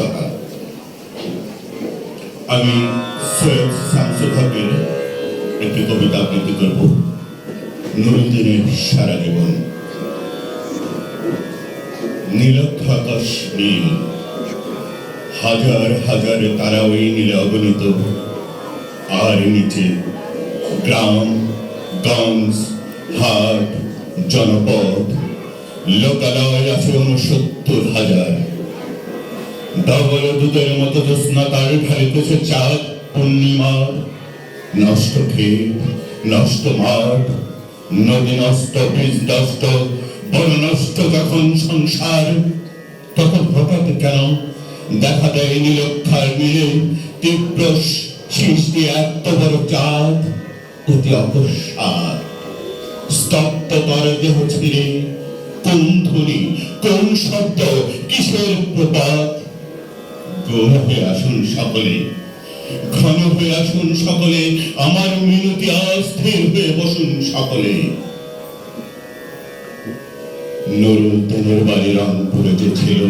সকাল। আমি সৈয়দ শামসুল হকের একটি কবিতা আবৃত্তি করব, নুরুদ্দিনের সারা জীবন। নীলক্ষ আকাশ নীল, হাজার হাজার তারা ওই নীলে অগণিত, আর নিচে গ্রাম গঞ্জ হাট জনপদ লোকালয় আছে ৬৯,০০০। ডবল দুধের মতো জ্যোৎস্না তার ঢালিতেছে চাঁদ পূর্ণিমার। নষ্ট ক্ষেত নষ্ট মাঠ, নদী নষ্ট, বীজ নষ্ট, বন নষ্ট যখন সংসার, তখন হঠাৎ কেন দেখা দেয় নীলক্ষার নীলে তীব্র শীষ দিয়ে এত বড় চাঁদ। অতি অকস্মাৎ স্তব্ধ তর দেহ ছিঁড়ে কোন ধ্বনি, কোন শব্দ, কিসের প্রপাত? ঘন হয়ে আসুন সকলে, ঘন হয়ে আসুন সকলে, আমার মিনতি অস্থির হয়ে বসুন সকলে। নুরুদ্দিনের বাড়ি রংপুরে যে ছিল,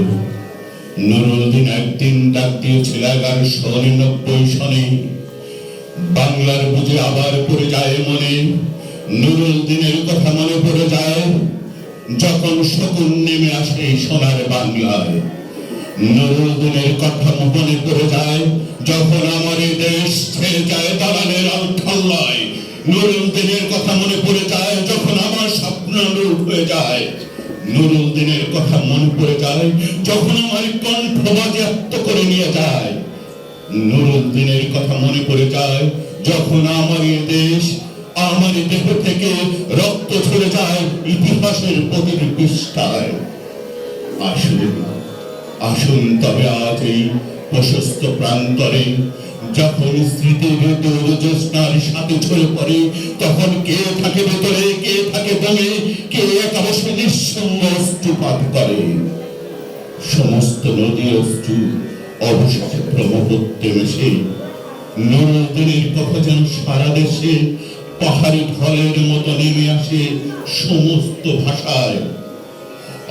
নুরুদ্দিন একদিন ডাক দিয়েছিল ১১৯৯ সনে। বাংলার বুঝে আবার পড়ে যায় মনে, নুরুদ্দিনের কথা মনে পড়ে যায় যখন শকুন নেমে আসে সোনার বাংলায়। নুরুদ্দিনের কথা মনে পড়ে যায় যখন আমার এই দেশ ছেড়ে যায় দালালের আলখাল্লায়। নুরুদ্দিনের কথা মনে পড়ে যায় যখন আমার স্বপ্ন রূপ হয়ে যায়। নুরুদ্দিনের কথা মনে পড়ে যায় যখন আমার কণ্ঠ বাজেয়াপ্ত করে নিয়ে যায়। নুরুদ্দিনের কথা মনে পড়ে যায় যখন আমার এই দেশ, আমার দেহ থেকে রক্ত ঝরে যায় ইতিহাসের প্রতিটি পৃষ্ঠায়। আসুন আসুন তবে আজ এই প্রশস্ত প্রান্তরে, যখন স্মৃতির জ্যোৎস্নার সাথে ঝরে পড়ে, তখন কে থাকে ভেতরে, কে থাকে দমে, কে একাবশে নিঃসঙ্গ অশ্রুপাত করে। সমস্ত নদী অশ্রু অবশেষে ব্রহ্মপুত্রে মেশে। নুরুদ্দিনের কথা যেন সারা দেশে পাহাড়ি ঢলের মতো নেমে আসে সমস্ত ভাষায়।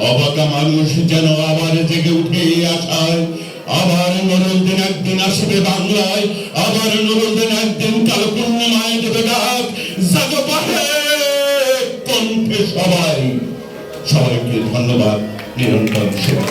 অবাকা মানুষ যেন আবার জেগে উঠে আশায়, আবার নুরুদ্দিন একদিন আসবে বাংলায়, আবার নুরুদ্দিন একদিন কাল পূর্ণিমায় দেবে ডাক। জাগো পাহে কণ্ঠে সবাই। সবাইকে ধন্যবাদ, নিরন্তর সেবা।